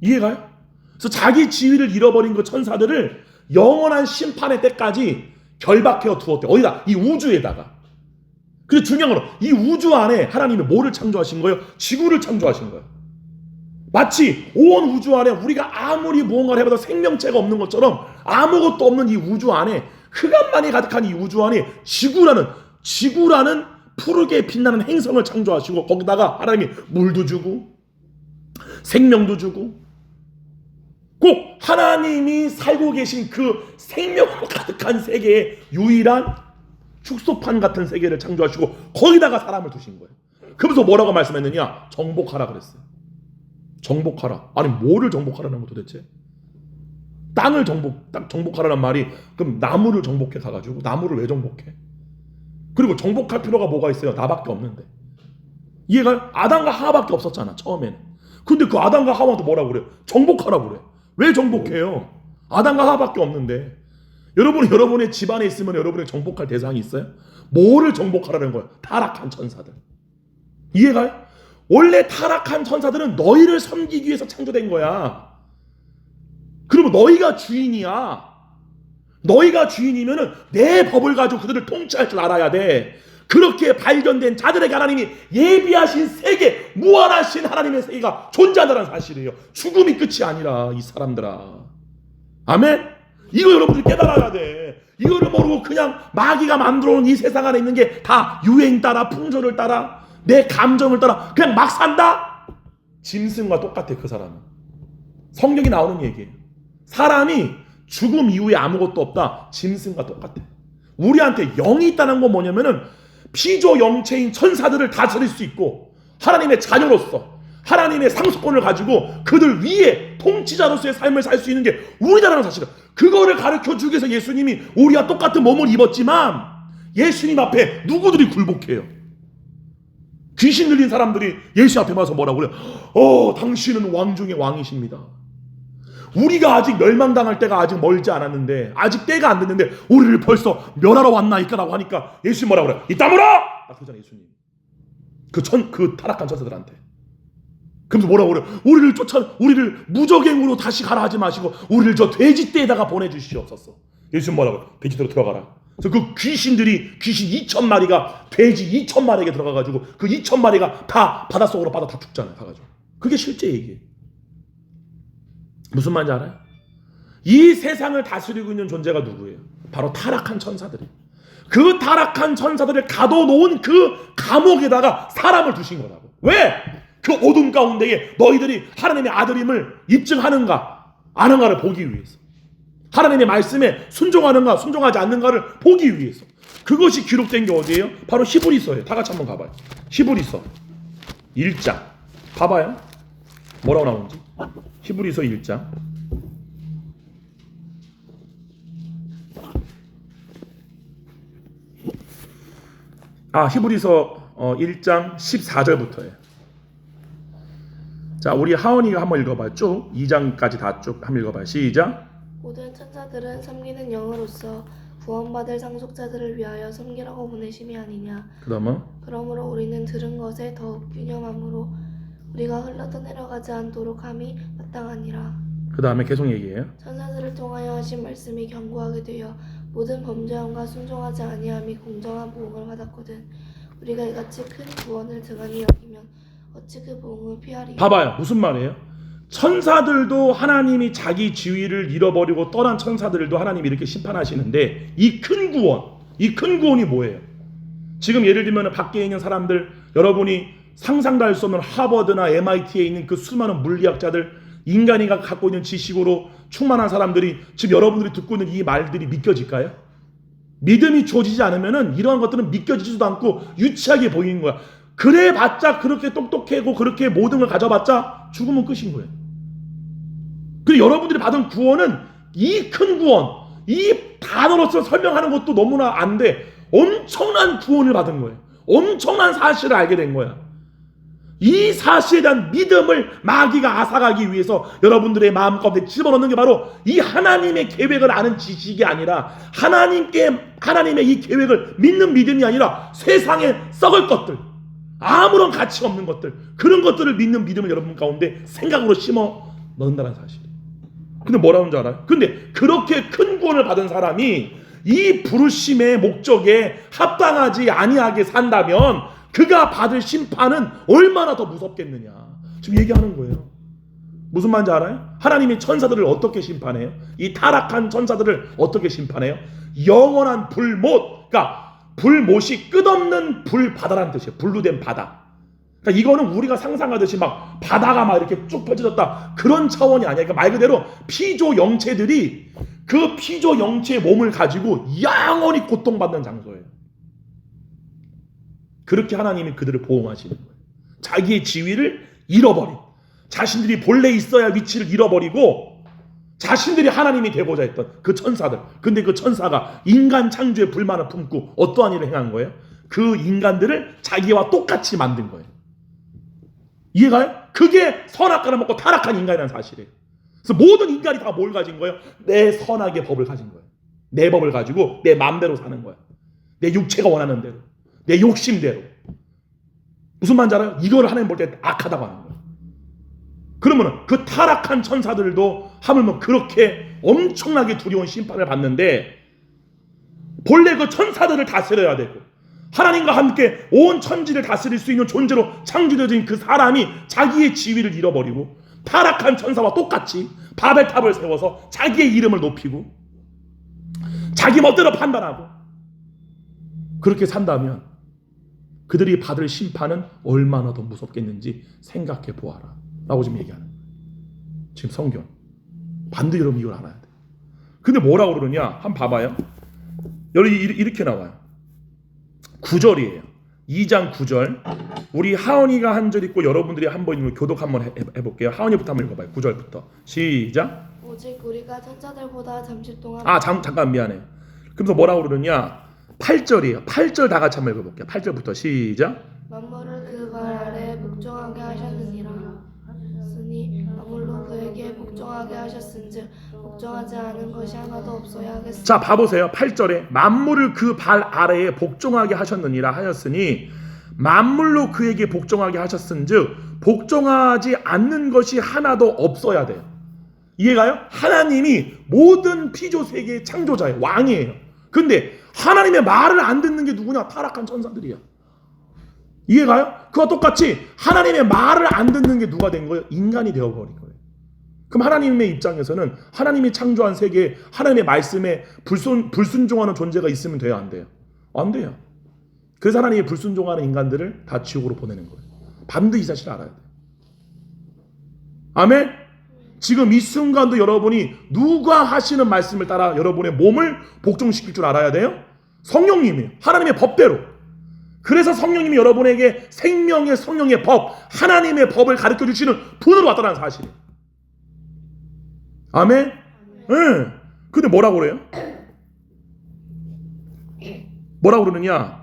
이해가요? 그래서 자기 지위를 잃어버린 그 천사들을 영원한 심판의 때까지 결박해 두었대. 어디다? 이 우주에다가. 그리고 중요한 건 이 우주 안에 하나님이 뭐를 창조하신 거예요? 지구를 창조하신 거예요. 마치 온 우주 안에 우리가 아무리 무언가를 해봐도 생명체가 없는 것처럼 아무것도 없는 이 우주 안에, 흑암만이 가득한 이 우주 안에 지구라는 푸르게 빛나는 행성을 창조하시고 거기다가 하나님이 물도 주고 생명도 주고 꼭 하나님이 살고 계신 그 생명으로 가득한 세계의 유일한 축소판 같은 세계를 창조하시고 거기다가 사람을 두신 거예요. 그러면서 뭐라고 말씀했느냐? 정복하라 그랬어요. 정복하라. 아니 뭐를 정복하라는 거 도대체? 땅을 정복하라는 말이 그럼 나무를 정복해 가가지고 나무를 왜 정복해? 그리고 정복할 필요가 뭐가 있어요? 나밖에 없는데. 이해가요? 아담과 하와밖에 없었잖아 처음에는. 근데 그 아담과 하와한테 뭐라고 그래요? 정복하라고 그래. 왜 정복해요? 아담과 하와밖에 없는데. 여러분의 집안에 있으면 여러분의 정복할 대상이 있어요? 뭐를 정복하라는 거예요? 타락한 천사들. 이해가요? 원래 타락한 천사들은 너희를 섬기기 위해서 창조된 거야. 그러면 너희가 주인이야. 너희가 주인이면은 내 법을 가지고 그들을 통치할 줄 알아야 돼. 그렇게 발견된 자들에게 하나님이 예비하신 세계, 무한하신 하나님의 세계가 존재한다는 사실이에요. 죽음이 끝이 아니라 이 사람들아. 아멘? 이거 여러분들이 깨달아야 돼. 이거를 모르고 그냥 마귀가 만들어 놓은 이 세상 안에 있는 게 다 유행 따라, 풍조를 따라, 내 감정을 따라 그냥 막 산다? 짐승과 똑같아. 그 사람은. 성경이 나오는 얘기예요. 사람이 죽음 이후에 아무것도 없다. 짐승과 똑같아. 우리한테 영이 있다는 건 뭐냐면은 피조 영체인 천사들을 다스릴 수 있고 하나님의 자녀로서 하나님의 상속권을 가지고 그들 위에 통치자로서의 삶을 살 수 있는 게 우리다라는 사실이야. 그거를 가르쳐주기 위해서 예수님이 우리와 똑같은 몸을 입었지만 예수님 앞에 누구들이 굴복해요? 귀신 들린 사람들이 예수 앞에 와서 뭐라고 그래요? 당신은 왕 중의 왕이십니다. 우리가 아직 멸망당할 때가 아직 멀지 않았는데, 아직 때가 안 됐는데 우리를 벌써 멸하러 왔나이까라고 하니까 예수님 뭐라고 그래요? 이따 물어! 딱 그러잖아 예수님. 그 타락한 천사들한테. 그러면서 뭐라고 그래요? 우리를 무적행으로 다시 가라 하지 마시고 우리를 저 돼지떼에다가 보내주시옵소서. 예수님 뭐라고 해요? 돼지떼로 들어가라. 그래서 그 귀신 2,000마리가 돼지 2,000마리에게 들어가가지고 그 2,000마리가 다 바닷속으로 빠져 다 죽잖아요. 가가지고. 그게 실제 얘기예요. 무슨 말인지 알아요? 이 세상을 다스리고 있는 존재가 누구예요? 바로 타락한 천사들이에요. 그 타락한 천사들을 가둬놓은 그 감옥에다가 사람을 두신 거라고. 왜? 그 어둠 가운데에 너희들이 하나님의 아들임을 입증하는가 아는가를 보기 위해서, 하나님의 말씀에 순종하는가 순종하지 않는가를 보기 위해서. 그것이 기록된 게 어디예요? 바로 히브리서예요. 다 같이 한번 가봐요. 히브리서 1장 봐봐요. 뭐라고 나오는지. 히브리서 1장 히브리서 1장 14절부터예요. 자, 우리 하원이가 한번 읽어봐요. 쭉 2장까지 다 쭉 한번 읽어봐요. 시작. 모든 천사들은 섬기는 영으로서 구원받을 상속자들을 위하여 섬기라고 보내심이 아니냐. 그러므로 우리는 들은 것에 더욱 균념함으로 우리가 흘러서 내려가지 않도록 함이 마땅하니라. 그 다음에 계속 얘기해요. 천사들을 통하여 하신 말씀이 견고하게 되어 모든 범죄함과 순종하지 아니함이 공정한 보응을 받았거든. 우리가 이같이 큰 구원을 등한히 여기면 어찌 그 보응을 피하리요. 봐봐요. 무슨 말이에요? 천사들도 하나님이 자기 지위를 잃어버리고 떠난 천사들도 하나님이 이렇게 심판하시는데 이 큰 구원이 뭐예요? 지금 예를 들면 밖에 있는 사람들, 여러분이 상상도 할 수 없는 하버드나 MIT에 있는 그 수많은 물리학자들, 인간이가 갖고 있는 지식으로 충만한 사람들이 지금 여러분들이 듣고 있는 이 말들이 믿겨질까요? 믿음이 주어지지 않으면 이러한 것들은 믿겨지지도 않고 유치하게 보이는 거야. 그래봤자 그렇게 똑똑하고 그렇게 모든 걸 가져봤자 죽으면 끝인 거예요. 그리고 여러분들이 받은 구원은 이 큰 구원, 이 단어로서 설명하는 것도 너무나 안 돼. 엄청난 구원을 받은 거예요. 엄청난 사실을 알게 된 거야. 이 사실에 대한 믿음을 마귀가 앗아가기 위해서 여러분들의 마음 가운데 집어넣는 게 바로 이 하나님의 계획을 아는 지식이 아니라 하나님의 이 계획을 믿는 믿음이 아니라 세상에 썩을 것들, 아무런 가치 없는 것들, 그런 것들을 믿는 믿음을 여러분 가운데 생각으로 심어 넣는다는 사실이에요. 근데 뭐라는 줄 알아요? 근데 그렇게 큰 구원을 받은 사람이 이 부르심의 목적에 합당하지 아니하게 산다면 그가 받을 심판은 얼마나 더 무섭겠느냐. 지금 얘기하는 거예요. 무슨 말인지 알아요? 하나님이 천사들을 어떻게 심판해요? 이 타락한 천사들을 어떻게 심판해요? 영원한 불못, 그러니까 불못이 끝없는 불바다라는 뜻이에요. 불로 된 바다. 그러니까 이거는 우리가 상상하듯이 막 바다가 막 이렇게 쭉 펼쳐졌다 그런 차원이 아니야. 그러니까 말 그대로 피조 영체들이 그 피조 영체의 몸을 가지고 영원히 고통받는 장소예요. 그렇게 하나님이 그들을 보호하시는 거예요. 자기의 지위를 잃어버린, 자신들이 본래 있어야 위치를 잃어버리고 자신들이 하나님이 되고자 했던 그 천사들. 근데 그 천사가 인간 창조의 불만을 품고 어떠한 일을 행한 거예요? 그 인간들을 자기와 똑같이 만든 거예요. 이해가요? 그게 선악과를 먹고 타락한 인간이라는 사실이에요. 그래서 모든 인간이 다 뭘 가진 거예요? 내 선악의 법을 가진 거예요. 내 법을 가지고 내 마음대로 사는 거야. 내 육체가 원하는 대로, 내 욕심대로. 무슨 말인지 알아요? 이걸 하나님 볼 때 악하다고 하는 거예요. 그러면 그 타락한 천사들도 하물며 그렇게 엄청나게 두려운 심판을 받는데 본래 그 천사들을 다스려야 되고 하나님과 함께 온 천지를 다스릴 수 있는 존재로 창조되어진 그 사람이 자기의 지위를 잃어버리고 타락한 천사와 똑같이 바벨탑을 세워서 자기의 이름을 높이고 자기 멋대로 판단하고 그렇게 산다면 그들이 받을 심판은 얼마나 더 무섭겠는지 생각해 보아라 라고 지금 얘기하는 거예요. 지금 성경 반드시 여러분 이걸 알아야 돼요. 근데 뭐라고 그러냐 한번 봐봐요. 여기 이렇게 나와요. 9절이에요. 2장 9절. 우리 하은이가 한 절 있고 여러분들이 한번 교독 한번 해볼게요. 하은이부터 한번 읽어봐요. 9절부터 시작. 오직 우리가 천사들보다 잠시 동안 잠깐 미안해요. 그래서 뭐라고 그러냐 8절이에요. 8절 다 같이 한번 읽어볼게요. 8절부터 시작. 만물을 그 발 아래 복종하게 하셨느니라. 쓰니 만물로 그에게 복종하게 하셨은즉 복종하지 않은 것이 하나도 없어야 하겠으니. 자 봐보세요. 8절에 만물을 그 발 아래에 복종하게 하셨느니라 하였으니 만물로 그에게 복종하게 하셨은즉 복종하지 않는 것이 하나도 없어야 돼요. 이해가요? 하나님이 모든 피조 세계의 창조자예요. 왕이에요. 근데 하나님의 말을 안 듣는 게 누구냐? 타락한 천사들이야. 이해가요? 그와 똑같이 하나님의 말을 안 듣는 게 누가 된 거예요? 인간이 되어버린 거예요. 그럼 하나님의 입장에서는 하나님이 창조한 세계에 하나님의 말씀에 불순종하는 존재가 있으면 돼요? 안 돼요? 안 돼요. 그래서 하나님이 불순종하는 인간들을 다 지옥으로 보내는 거예요. 반드시 이 사실을 알아야 돼요. 아멘? 지금 이 순간도 여러분이 누가 하시는 말씀을 따라 여러분의 몸을 복종시킬 줄 알아야 돼요? 성령님이에요. 하나님의 법대로. 그래서 성령님이 여러분에게 생명의 성령의 법, 하나님의 법을 가르쳐 주시는 분으로 왔다는 사실이에요. 아멘? 네. 근데 뭐라고 그래요? 뭐라고 그러느냐?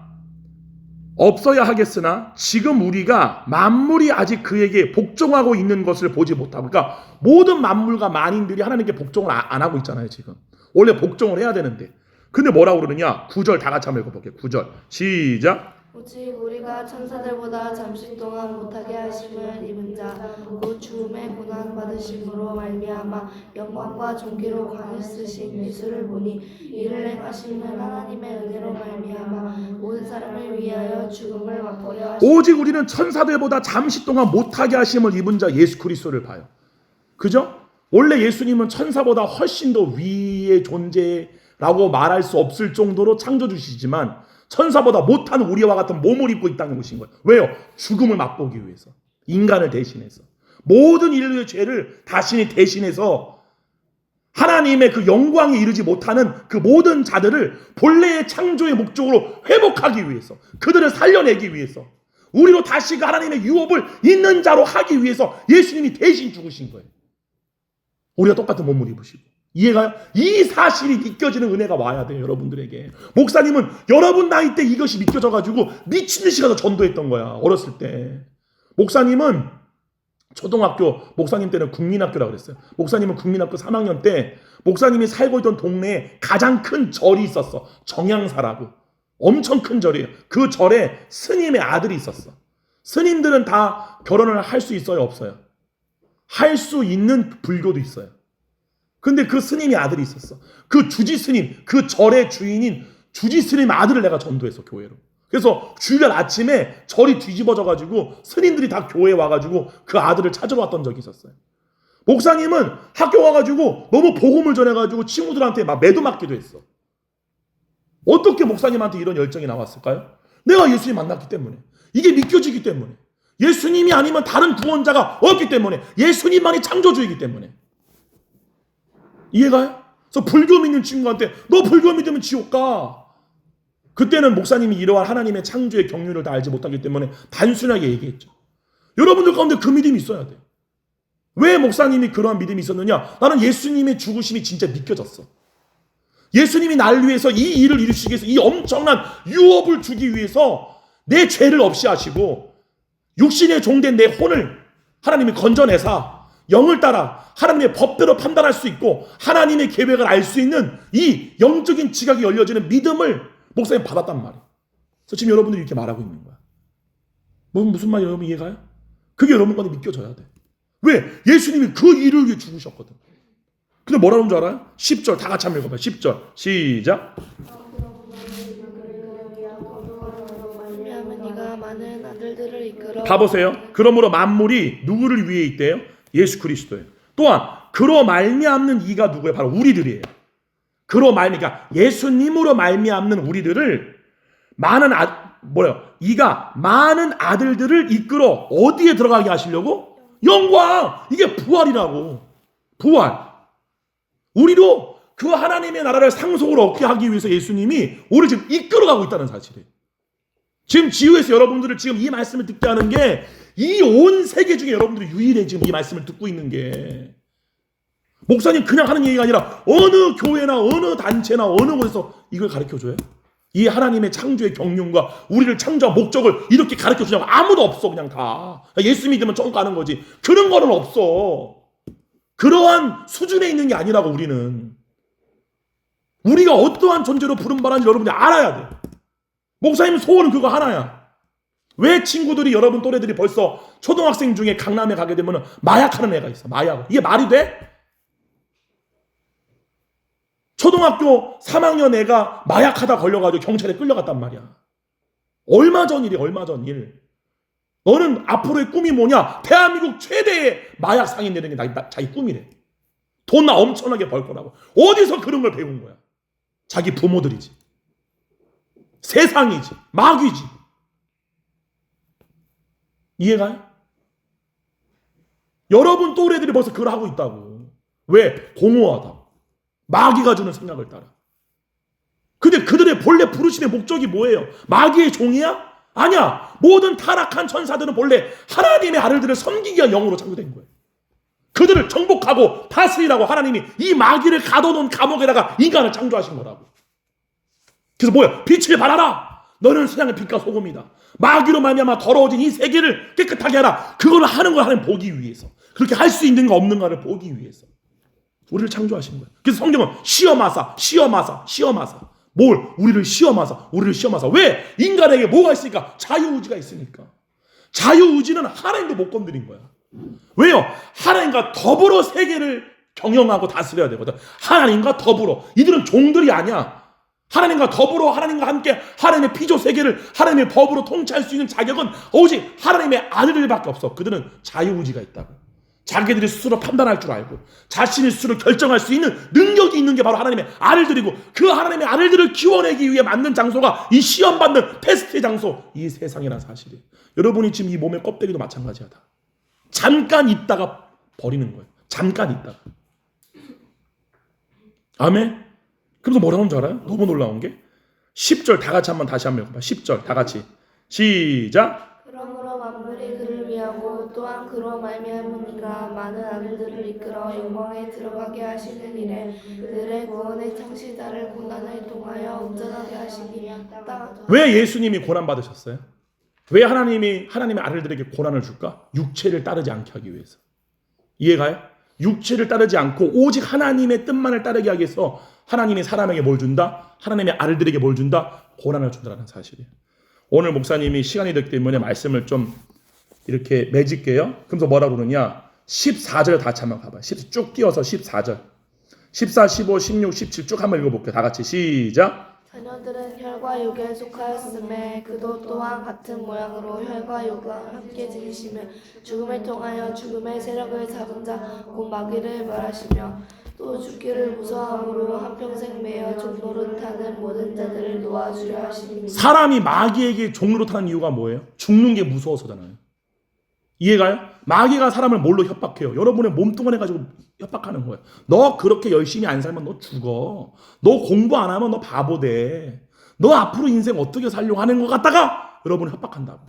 없어야 하겠으나 지금 우리가 만물이 아직 그에게 복종하고 있는 것을 보지 못하고, 그러니까 모든 만물과 만인들이 하나님께 복종을 안 하고 있잖아요. 지금 원래 복종을 해야 되는데. 근데 뭐라고 그러느냐? 9절 다 같이 한번 읽어볼게요. 9절 시작. 오직 우리가 천사들보다 잠시 동안 못하게 하심을 입은 자 곧 죽음의 고난 받으심으로 말미암아 영광과 존귀로 관을 쓰신 예수를 보니 이를 행하시는 하나님의 은혜로 말미암아 모든 사람을 위하여 죽음을 맛보려 하시니. 오직 우리는 천사들보다 잠시 동안 못하게 하심을 입은 자 예수 그리스도를 봐요. 그죠? 원래 예수님은 천사보다 훨씬 더 위의 존재라고 말할 수 없을 정도로 창조주시지만 천사보다 못한 우리와 같은 몸을 입고 이 땅에 오신 거예요. 왜요? 죽음을 맛보기 위해서. 인간을 대신해서. 모든 인류의 죄를 자신이 대신해서 하나님의 그 영광에 이르지 못하는 그 모든 자들을 본래의 창조의 목적으로 회복하기 위해서, 그들을 살려내기 위해서, 우리로 다시 그 하나님의 유업을 있는 자로 하기 위해서 예수님이 대신 죽으신 거예요. 우리가 똑같은 몸을 입으시고. 이해가요? 이 사실이 믿겨지는 은혜가 와야 돼요, 여러분들에게. 목사님은 여러분 나이 때 이것이 믿겨져가지고 미친 듯이 가서 전도했던 거야, 어렸을 때. 목사님은 초등학교, 목사님 때는 국민학교라고 그랬어요. 목사님은 국민학교 3학년 때 목사님이 살고 있던 동네에 가장 큰 절이 있었어. 정양사라고. 엄청 큰 절이에요. 그 절에 스님의 아들이 있었어. 스님들은 다 결혼을 할 수 있어요, 없어요? 할 수 있는 불교도 있어요. 근데 그 스님이 아들이 있었어. 그 주지 스님, 그 절의 주인인 주지 스님 아들을 내가 전도했어, 교회로. 그래서 주일 아침에 절이 뒤집어져가지고 스님들이 다 교회에 와가지고 그 아들을 찾으러 왔던 적이 있었어요. 목사님은 학교 와가지고 너무 복음을 전해가지고 친구들한테 막 매도 맞기도 했어. 어떻게 목사님한테 이런 열정이 나왔을까요? 내가 예수님 만났기 때문에. 이게 믿겨지기 때문에. 예수님이 아니면 다른 구원자가 없기 때문에. 예수님만이 창조주이기 때문에. 이해가요? 그래서 불교 믿는 친구한테 너 불교 믿으면 지옥 가. 그때는 목사님이 이러한 하나님의 창조의 경륜을 다 알지 못하기 때문에 단순하게 얘기했죠. 여러분들 가운데 그 믿음이 있어야 돼. 왜 목사님이 그러한 믿음이 있었느냐? 나는 예수님의 죽으심이 진짜 믿겨졌어. 예수님이 날 위해서 이 일을 이루시기 위해서 이 엄청난 유업을 주기 위해서 내 죄를 없이 하시고 육신의 종된 내 혼을 하나님이 건져내사 영을 따라 하나님의 법대로 판단할 수 있고 하나님의 계획을 알 수 있는 이 영적인 지각이 열려지는 믿음을 목사님 받았단 말이에요. 그래서 지금 여러분들이 이렇게 말하고 있는 거야. 무슨 말이 여러분 이해가요? 그게 여러분한테 믿겨져야 돼. 왜? 예수님이 그 일을 위해 죽으셨거든. 근데 뭐라는 줄 알아요? 10절 다 같이 한번 읽어봐요. 10절 시작. 말미암아 네가 많은 아들들을 이끌어. 봐보세요. 그러므로 만물이 누구를 위해 있대요? 예수 그리스도예요. 또한 그로 말미암는 이가 누구예요? 바로 우리들이에요. 그로 그러니까 예수님으로 말미암는 우리들을 이가 많은 아들들을 이끌어 어디에 들어가게 하시려고? 영광! 이게 부활이라고. 부활. 우리도 그 하나님의 나라를 상속을 얻게 하기 위해서 예수님이 우리를 지금 이끌어가고 있다는 사실이에요. 지금 지구에서 여러분들을 지금 이 말씀을 듣게 하는 게 이 온 세계 중에 여러분들이 유일해 지금 이 말씀을 듣고 있는 게. 목사님 그냥 하는 얘기가 아니라 어느 교회나 어느 단체나 어느 곳에서 이걸 가르쳐줘요? 이 하나님의 창조의 경륜과 우리를 창조한 목적을 이렇게 가르쳐주냐고 아무도 없어. 그냥 다 예수 믿으면 좀 가는 거지. 그런 거는 없어. 그러한 수준에 있는 게 아니라고. 우리가 어떠한 존재로 부름받았는지 여러분들이 알아야 돼. 목사님 소원은 그거 하나야. 왜 친구들이 여러분 또래들이 벌써 초등학생 중에 강남에 가게 되면 마약하는 애가 있어. 마약. 이게 말이 돼? 초등학교 3학년 애가 마약하다 걸려가지고 경찰에 끌려갔단 말이야. 얼마 전 일이야. 얼마 전 일. 너는 앞으로의 꿈이 뭐냐? 대한민국 최대의 마약 상인 되는 게 자기 꿈이래. 돈 나 엄청나게 벌 거라고. 어디서 그런 걸 배운 거야? 자기 부모들이지. 세상이지. 마귀지. 이해가요? 여러분 또래들이 벌써 그걸 하고 있다고. 왜? 공허하다. 마귀가 주는 생각을 따라. 근데 그들의 본래 부르심의 목적이 뭐예요? 마귀의 종이야? 아니야. 모든 타락한 천사들은 본래 하나님의 아들들을 섬기기 위한 영으로 창조된 거예요. 그들을 정복하고 다스리라고 하나님이 이 마귀를 가둬놓은 감옥에다가 인간을 창조하신 거라고. 그래서 뭐야? 빛을 발하라. 너는 세상의 빛과 소금이다. 마귀로 말미암아 더러워진 이 세계를 깨끗하게 하라. 그걸 하는 걸 하나님 보기 위해서. 그렇게 할 수 있는가 없는가를 보기 위해서. 우리를 창조하신 거예요. 그래서 성경은 시험하사. 우리를 시험하사. 왜? 인간에게 뭐가 있으니까? 자유의지가 있으니까. 자유의지는 하나님도 못 건드린 거야. 왜요? 하나님과 더불어 세계를 경영하고 다스려야 되거든. 하나님과 더불어. 이들은 종들이 아니야. 하나님과 더불어 하나님과 함께 하나님의 피조 세계를 하나님의 법으로 통치할 수 있는 자격은 오직 하나님의 아들들밖에 없어. 그들은 자유의지가 있다고. 자기들이 스스로 판단할 줄 알고 자신이 스스로 결정할 수 있는 능력이 있는 게 바로 하나님의 아들들이고, 그 하나님의 아들들을 키워내기 위해 만든 장소가 이 시험받는 테스트의 장소, 이 세상이라는 사실이에요. 여러분이 지금 이 몸의 껍데기도 마찬가지야. 다 잠깐 있다가 버리는 거예요. 잠깐 있다가. 아멘. 그래서 뭐라고 하는 줄 알아요? 너무 놀라운 게 10절 다 같이 다시 한번 읽어봐. 10절 다 같이 시작. 그러므로 만물이 그를 위하고 또한 그로 말미암으니까 많은 아들들을 이끌어 영광에 들어가게 하시는 이래 그들의 구원의 창시자를 고난을 통하여 온전하게 하시니 마땅하도다. 왜 예수님이 고난 받으셨어요? 왜 하나님의 아들들에게 고난을 줄까? 육체를 따르지 않게 하기 위해서. 이해가요? 육체를 따르지 않고 오직 하나님의 뜻만을 따르게 하기 위해서 하나님이 사람에게 뭘 준다? 하나님의 아들들에게 뭘 준다? 고난을 준다는 사실이에요. 오늘 목사님이 시간이 됐기 때문에 말씀을 좀 이렇게 맺을게요. 그래서 뭐라고 그러냐? 14절 다 같이 한번 가봐요. 쭉 띄어서 14절. 14, 15, 16, 17 쭉 한번 읽어볼게요. 다 같이 시작. 자녀들은 혈과 육에 속하였음에 그도 또한 같은 모양으로 혈과 육과 함께 지니시며 죽음을 통하여 죽음의 세력을 잡은 자 곧 마귀를 멸하시며 또 죽기를 무서워함으로 한평생 매여 종노릇하는 모든 자들을 놓아주려 하시니. 사람이 마귀에게 종노릇하는 이유가 뭐예요? 죽는 게 무서워서잖아요. 이해가요? 마귀가 사람을 뭘로 협박해요? 여러분의 몸뚱아리 가지고 협박하는 거예요. 너 그렇게 열심히 안 살면 너 죽어. 너 공부 안 하면 너 바보 돼. 너 앞으로 인생 어떻게 살려고 하는 것 같다가 여러분을 협박한다고.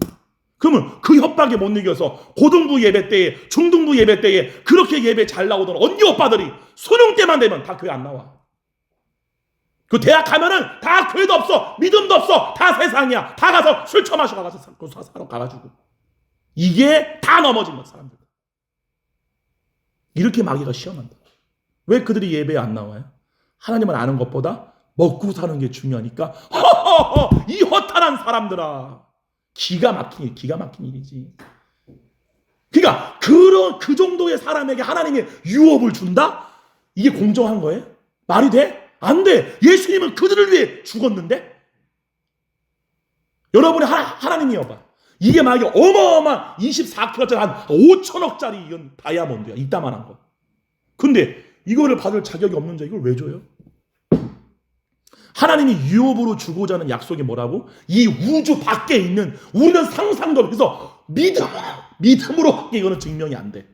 그러면 그 협박에 못 이겨서 고등부 예배 때에, 중등부 예배 때에 그렇게 예배 잘 나오던 언니 오빠들이 수능 때만 되면 다 교회 안 나와. 그 대학 가면은 다 교회도 없어, 믿음도 없어, 다 세상이야. 다 가서 술 처마셔 가서 사러 가가지고. 이게 다 넘어진 것 사람들. 이렇게 마귀가 시험한다. 왜 그들이 예배에 안 나와요? 하나님을 아는 것보다 먹고 사는 게 중요하니까. 허허허, 이 허탄한 사람들아. 기가 막힌 일이지. 그러니까 그 정도의 사람에게 하나님의 유업을 준다? 이게 공정한 거예요? 말이 돼? 안 돼. 예수님은 그들을 위해 죽었는데? 여러분이 하나님이여 봐. 이게 만약에 어마어마한 24K짜리 한 5천억짜리 이건 다이아몬드야. 이따만한 거. 근데 이거를 받을 자격이 없는 자 이걸 왜 줘요? 하나님이 유업으로 주고자 하는 약속이 뭐라고? 이 우주 밖에 있는 우리는 상상도 못해서 믿음으로 밖에 이거는 증명이 안 돼.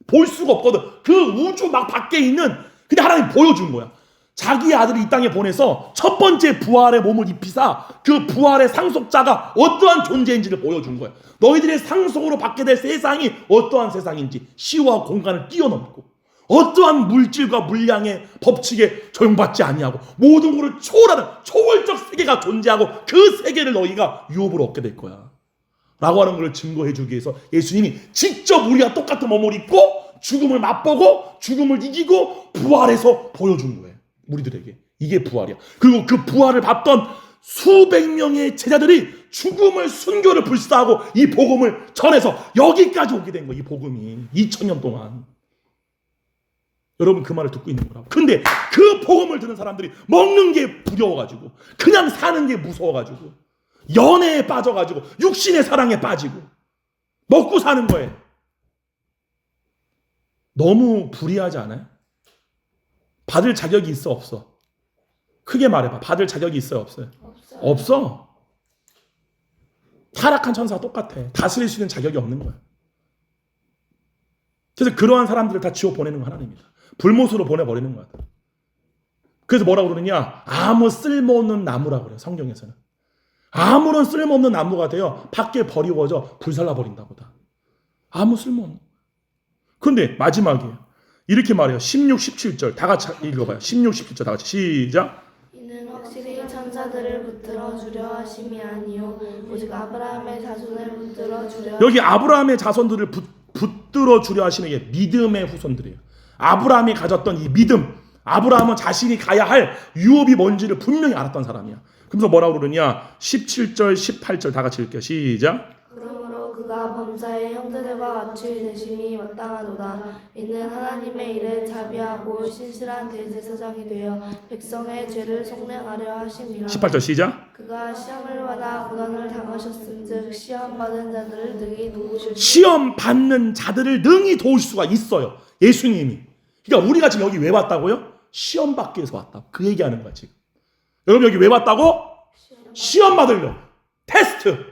볼 수가 없거든. 그 우주 막 밖에 있는 근데 하나님 보여준 거야. 자기 아들을 이 땅에 보내서 첫 번째 부활의 몸을 입히사 그 부활의 상속자가 어떠한 존재인지를 보여준 거야. 너희들의 상속으로 받게 될 세상이 어떠한 세상인지 시와 공간을 뛰어넘고 어떠한 물질과 물량의 법칙에 적용받지 아니하고 모든 것을 초월하는 초월적 세계가 존재하고 그 세계를 너희가 유업으로 얻게 될 거야 라고 하는 것을 증거해 주기 위해서 예수님이 직접 우리와 똑같은 몸을 입고 죽음을 맛보고 죽음을 이기고 부활해서 보여준 거예요. 우리들에게. 이게 부활이야. 그리고 그 부활을 받던 수백 명의 제자들이 죽음을 순교를 불사하고 이 복음을 전해서 여기까지 오게 된 거야. 이 복음이 2000년 동안. 여러분 그 말을 듣고 있는 거라고. 근데 그 복음을 듣는 사람들이 먹는 게 두려워가지고 그냥 사는 게 무서워가지고 연애에 빠져가지고 육신의 사랑에 빠지고 먹고 사는 거예요. 너무 불의하지 않아요? 받을 자격이 있어 없어? 크게 말해봐. 받을 자격이 있어요 없어요? 없어. 타락한 천사가 똑같아. 다스릴 수 있는 자격이 없는 거야. 그래서 그러한 사람들을 다 지워 보내는 거 하나님이다. 불못으로 보내버리는 거야. 그래서 뭐라고 그러느냐? 아무 쓸모없는 나무라고 그래요. 성경에서는. 아무런 쓸모없는 나무가 되어 밖에 버리워져 불살라 버린다고 다. 아무 쓸모없는. 그런데 마지막이에요. 이렇게 말해요. 16, 17절 다 같이 읽어봐요. 16, 17절 다 같이 시작. 이는 확실히 천사들을 붙들어 주려 하심이 아니요 오직 아브라함의 자손을 붙들어 주려. 여기 아브라함의 자손들을 붙들어 주려 하시는 게 믿음의 후손들이에요. 아브라함이 가졌던 이 믿음. 아브라함은 자신이 가야 할 유업이 뭔지를 분명히 알았던 사람이야. 그래서 뭐라고 그러냐? 17절, 18절 다 같이 읽게요. 시작. 그러므로 그가 범사의 형제들과 같이 되심이 마땅하도다. 이는 하나님의 일에 자비하고 신실한 대제사장이 되어 백성의 죄를 속량하려 하심이라. 18절 시작. 그가 시험을 받아 고난을 당하셨은즉 시험 받은 자들을 능히 도우실 시험 받는 자들을 능히 도울 수가 있어요. 예수님이. 그러니까 우리가 지금 여기 왜 왔다고요? 시험 받기 위해서 왔다. 그 얘기하는 거야 지금. 여러분 여기 왜 왔다고? 시험 받으려고. 테스트.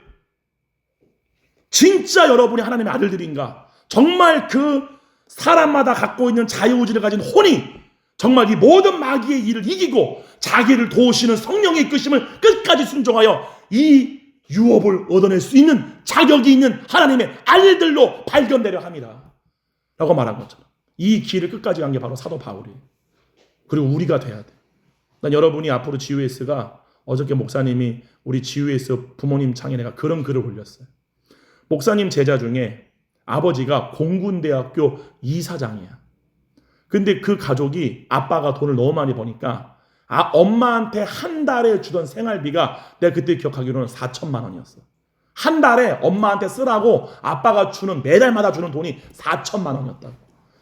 진짜 여러분이 하나님의 아들들인가? 정말 그 사람마다 갖고 있는 자유의지를 가진 혼이 정말 이 모든 마귀의 일을 이기고 자기를 도우시는 성령의 이끄심을 끝까지 순종하여 이 유업을 얻어낼 수 있는 자격이 있는 하나님의 아들들로 발견되려 함이라 라고 말한 것처럼 이 길을 끝까지 간 게 바로 사도 바울이에요. 그리고 우리가 돼야 돼. 난 여러분이 앞으로 GUS가 어저께 목사님이 우리 GUS 부모님 창에 내가 그런 글을 올렸어요. 목사님 제자 중에 아버지가 공군대학교 이사장이야. 근데 그 가족이 아빠가 돈을 너무 많이 버니까 엄마한테 한 달에 주던 생활비가 내가 그때 기억하기로는 4천만 원이었어. 한 달에 엄마한테 쓰라고 아빠가 주는 매달마다 주는 돈이 4천만 원이었다고.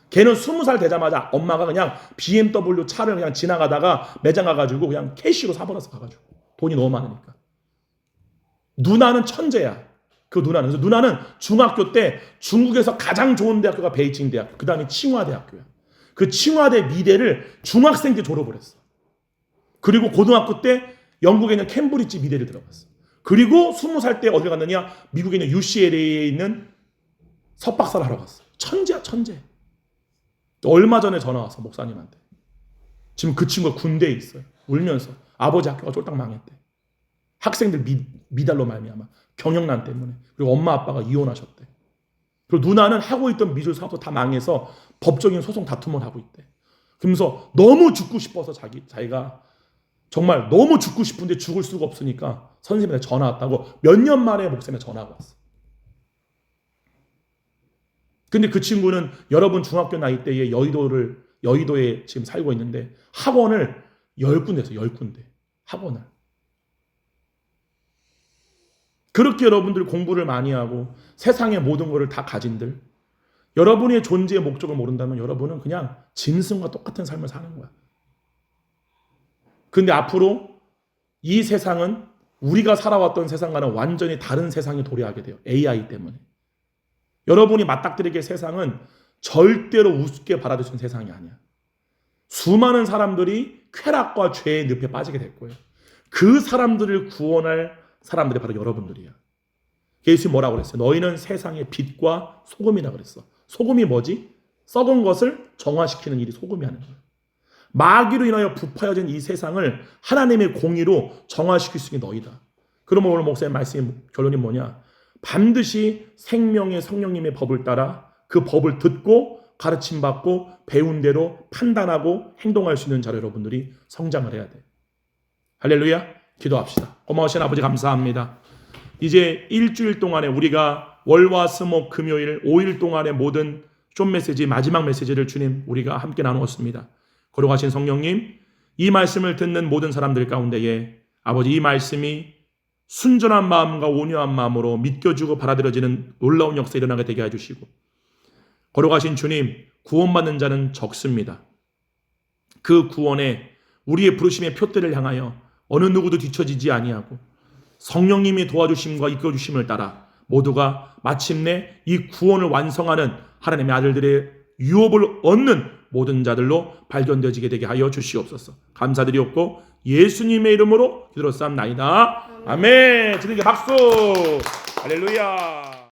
걔는 20살 되자마자 엄마가 그냥 BMW 차를 그냥 지나가다가 매장 가가지고 그냥 캐시로 사버렸어. 가가지고 돈이 너무 많으니까. 누나는 천재야. 그 누나는. 그래서 누나는 중학교 때 중국에서 가장 좋은 대학교가 베이징 대학교, 그 다음에 칭화대학교야. 그 칭화대 미대를 중학생 때 졸업을 했어. 그리고 고등학교 때 영국에 있는 캠브리지 미대를 들어갔어. 그리고 20살 때 어디 갔느냐? 미국에 있는 UCLA에 있는 석박사를 하러 갔어. 천재야, 천재. 얼마 전에 전화 왔어, 목사님한테. 지금 그 친구가 군대에 있어요. 울면서 아버지 학교가 쫄딱 망했대. 학생들 미달로 말미암아 경영난 때문에. 그리고 엄마 아빠가 이혼하셨대. 그리고 누나는 하고 있던 미술 사업도 다 망해서 법적인 소송 다툼을 하고 있대. 그러면서 너무 죽고 싶어서 자기가 정말 너무 죽고 싶은데 죽을 수가 없으니까 선생님한테 전화 왔다고 몇 년 만에 목사님한테 전화가 왔어. 근데 그 친구는 여러분 중학교 나이 때에 여의도에 지금 살고 있는데 학원을 10군데에서 10군데 학원을. 그렇게 여러분들 공부를 많이 하고 세상의 모든 것을 다 가진들, 여러분의 존재의 목적을 모른다면 여러분은 그냥 짐승과 똑같은 삶을 사는 거야. 근데 앞으로 이 세상은 우리가 살아왔던 세상과는 완전히 다른 세상이 도래하게 돼요. AI 때문에. 여러분이 맞닥뜨리게 세상은 절대로 우습게 받아들이는 세상이 아니야. 수많은 사람들이 쾌락과 죄의 늪에 빠지게 될 거예요. 그 사람들을 구원할 사람들이 바로 여러분들이야. 예수님이 뭐라고 그랬어요? 너희는 세상의 빛과 소금이라 그랬어. 소금이 뭐지? 썩은 것을 정화시키는 일이 소금이 하는 거예요. 마귀로 인하여 부파여진 이 세상을 하나님의 공의로 정화시킬 수 있는 너희다. 그러면 오늘 목사님 말씀의 결론이 뭐냐? 반드시 생명의 성령님의 법을 따라 그 법을 듣고 가르침받고 배운 대로 판단하고 행동할 수 있는 자로 여러분들이 성장을 해야 돼. 할렐루야. 기도합시다. 고마우신 아버지 감사합니다. 이제 일주일 동안에 우리가 월화 수목 금요일 5일 동안의 모든 좀 메시지 마지막 메시지를 주님 우리가 함께 나누었습니다. 거룩하신 성령님, 이 말씀을 듣는 모든 사람들 가운데에 아버지 이 말씀이 순전한 마음과 온유한 마음으로 믿겨주고 받아들여지는 놀라운 역사 일어나게 되게 해주시고, 거룩하신 주님, 구원받는 자는 적습니다. 그 구원에 우리의 부르심의 표대를 향하여 어느 누구도 뒤처지지 아니하고 성령님이 도와주심과 이끌어주심을 따라 모두가 마침내 이 구원을 완성하는 하나님의 아들들의 유업을 얻는 모든 자들로 발견되어지게 되게 하여 주시옵소서. 감사드리옵고 예수님의 이름으로 기도로 싸움나이다. 아멘. 주님께 박수. 할렐루야.